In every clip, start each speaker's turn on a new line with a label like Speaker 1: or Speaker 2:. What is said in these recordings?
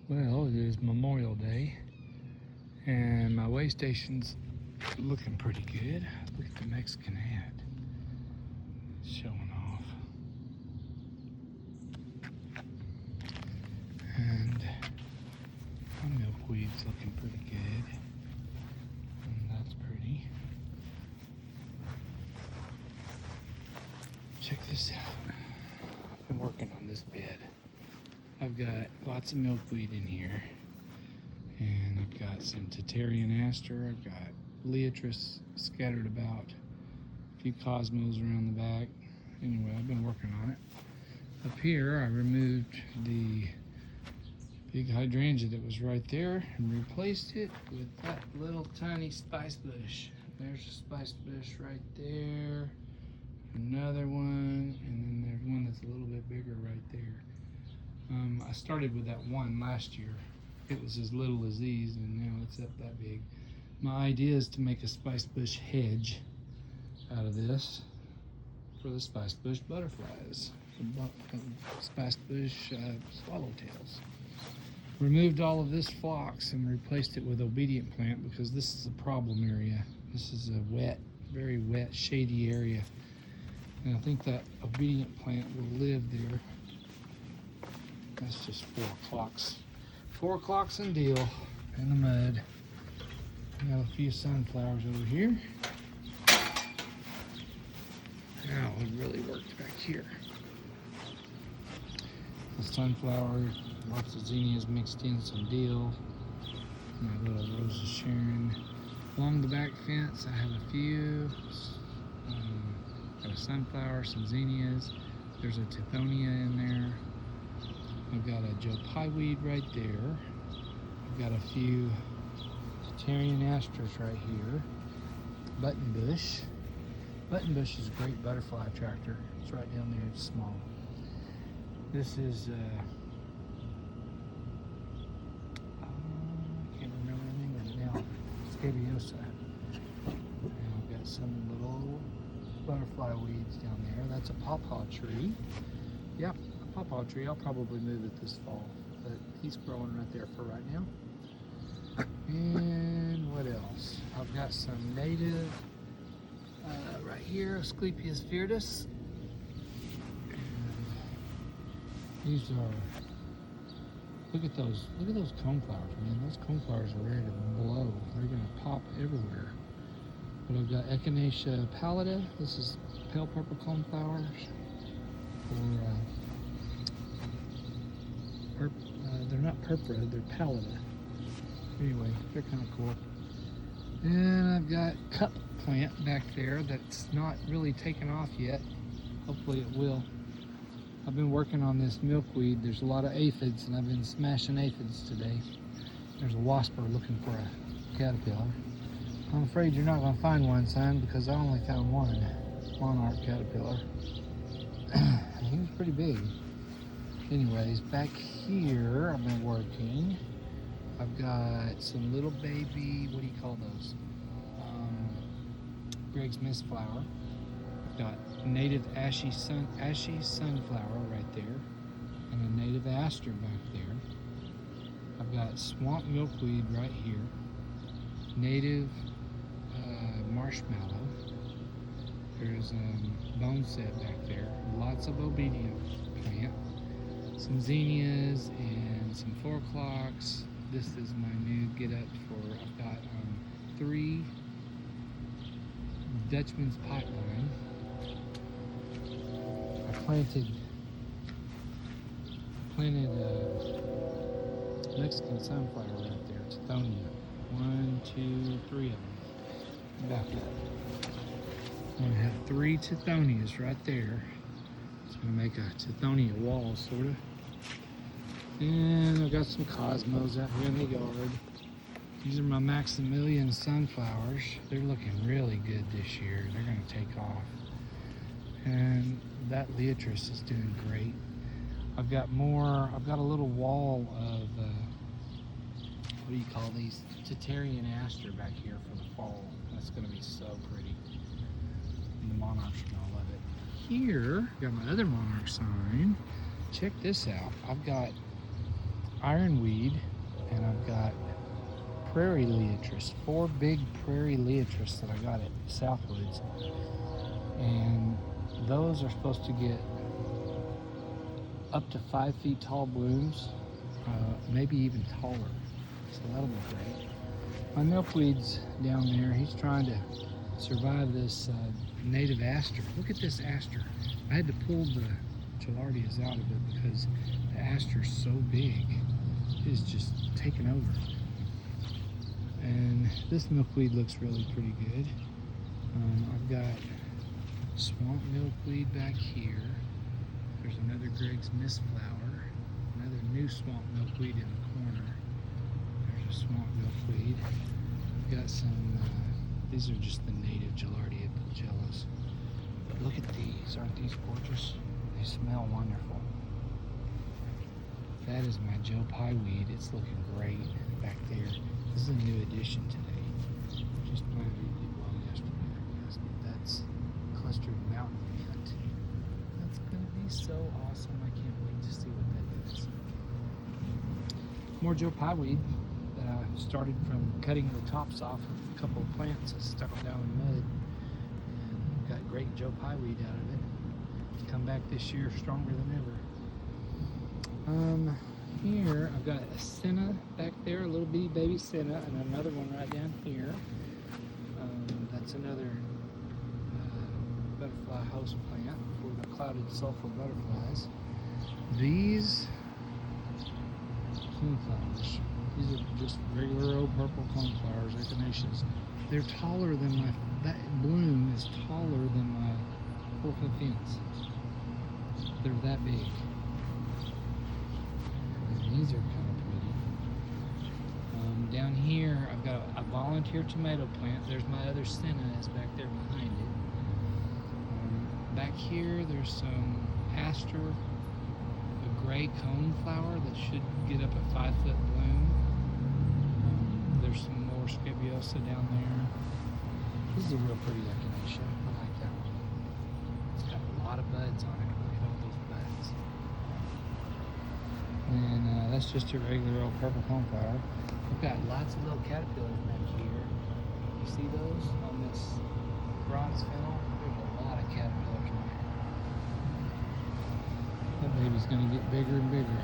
Speaker 1: Well, it is Memorial Day, and my way station's looking pretty good. Look at the Mexican hat showing off. And my milkweed's looking pretty good. And that's pretty. Check this out. I've been working on this bed. I've got lots of milkweed in here. And I've got some Tatarian aster. I've got Leotris scattered about. A few cosmos around the back. Anyway, I've been working on it. Up here, I removed the big hydrangea that was right there and replaced it with that little tiny spice bush. There's a spice bush right there. Another one, and then there's one that's a little bit bigger right there. I started with that one last year. It was as little as these, and now it's up that big. My idea is to make a spice bush hedge out of this for the spice bush butterflies, spice bush swallowtails. Removed all of this phlox and replaced it with obedient plant because this is a problem area. This is a wet, very wet, shady area. And I think that obedient plant will live there. That's just 4 o'clocks. 4 o'clocks and deal in the mud. Got a few sunflowers over here. Now it really worked back here. The sunflower, lots of zinnias mixed in, some deal. My little Rose of Sharon. Along the back fence, I have a few. Got a sunflower, some zinnias. There's a tithonia in there. I've got a Joe Pye weed right there. I've got a few Tatarian asters right here. Buttonbush. Buttonbush is a great butterfly attractor. It's right down there, it's small. This is, I can't remember the name of it now. Scabiosa. And I've got some little butterfly weeds down there. That's a pawpaw tree. Yep, a pawpaw tree. I'll probably move it this fall, but he's growing right there for right now. And what else? I've got some native right here, Asclepias viridis. These are, look at those coneflowers, man. Those coneflowers are ready to blow. They're gonna pop everywhere. But I've got Echinacea pallida. This is pale purple coneflowers. Or they're not purpura, they're pallida. Anyway, they're kind of cool. And I've got cup plant back there that's not really taken off yet. Hopefully it will. I've been working on this milkweed. There's a lot of aphids, and I've been smashing aphids today. There's a wasper looking for a caterpillar. I'm afraid you're not going to find one, son, because I only found one monarch caterpillar. He was pretty big. Anyways, back here I've been working. I've got some little baby, what do you call those? Greg's Mistflower. I've got native ashy sunflower right there, and a native aster back there. I've got swamp milkweed right here, native marshmallow. There's boneset back there, lots of obedient plant, some zinnias and some 4 o'clocks. This is my new get up for, I've got 3 Dutchman's pipeline. I planted a Mexican sunflower right there, Tithonia. 1, 2, 3 of them. Back up. I'm gonna have 3 Tithonias right there. It's gonna make a Tithonia wall, sort of. And I've got some cosmos out here in the yard. These are my Maximilian sunflowers. They're looking really good this year. They're gonna take off. And that Leotris is doing great. I've got a little wall of, what do you call these? Tatarian aster back here for the fall. That's gonna be so pretty. And the monarchs are gonna love it. Here, got my other monarch sign. Check this out. ironweed, and I've got prairie liatris, 4 big prairie liatris that I got at Southwoods, and those are supposed to get up to 5 feet tall blooms, maybe even taller, so that'll be great. My milkweed's down there. He's trying to survive this native aster. Look at this aster. I had to pull the Gilardias out of it because the aster's so big. It's just taken over. And this milkweed looks really pretty good. I've got swamp milkweed back here. There's another Greg's Mistflower. Another new swamp milkweed in the corner. There's a swamp milkweed. We've got some, these are just the native Gilardia Pagellas. But look at these, aren't these gorgeous? They smell wonderful. That is my Joe Pye weed. It's looking great back there. This is a new addition today. Just planted it well yesterday, I guess. But that's clustered mountain mint. That's gonna be so awesome. I can't wait to see what that is. More Joe Pye weed that I started from cutting the tops off of a couple of plants that stuck down in the mud. And got great Joe Pye weed out of it. It's come back this year stronger than ever. Here I've got a senna back there, a little bitty baby senna, and another one right down here. That's another butterfly host plant for the clouded sulfur butterflies. These coneflowers, these are just regular old purple coneflowers, echinaceas. They're taller than that bloom is taller than my 4-foot fence. They're that big. These are kind of pretty. Down here, I've got a volunteer tomato plant. There's my other senna is back there behind it. Back here, there's some aster, a gray coneflower that should get up a 5-foot bloom. There's some more scabiosa down there. This is a real pretty echinacea. I like that one. It's got a lot of buds on it. Look at all those buds. And that's just a regular old purple coneflower. We've got lots of little caterpillars back here. You see those on this bronze fennel? There's a lot of caterpillars on there. That baby's gonna get bigger and bigger.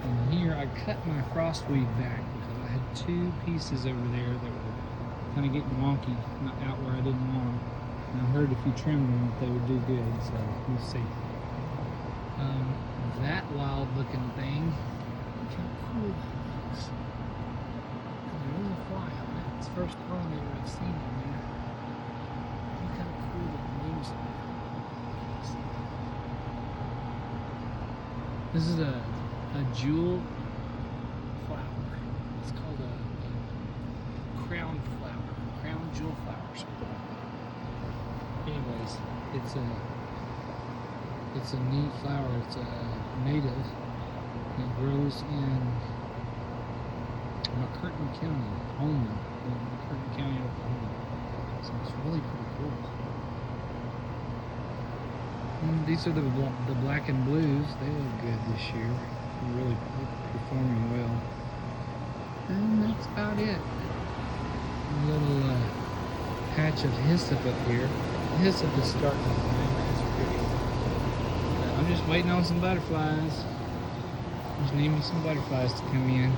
Speaker 1: And here I cut my frostweed back because I had 2 pieces over there that were kind of getting wonky, not out where I didn't want them. And I heard if you trimmed them that they would do good, so we'll see. That wild looking thing, look how cool that is. There's a fly on it. It's the first pollinator I've seen on there. Look how cool the leaves are. This is a jewel flower. It's called a crown flower, crown jewel flowers. Anyways, it's a neat flower. It's a native. It grows in McCurtain County, only in McCurtain County, Oklahoma. So it's really pretty cool. And these are the black and blues. They look good this year. They're really performing well. And that's about it. A little patch of hyssop up here. The hyssop is starting to bloom. It's pretty. I'm just waiting on some butterflies. Just need me some butterflies to come in.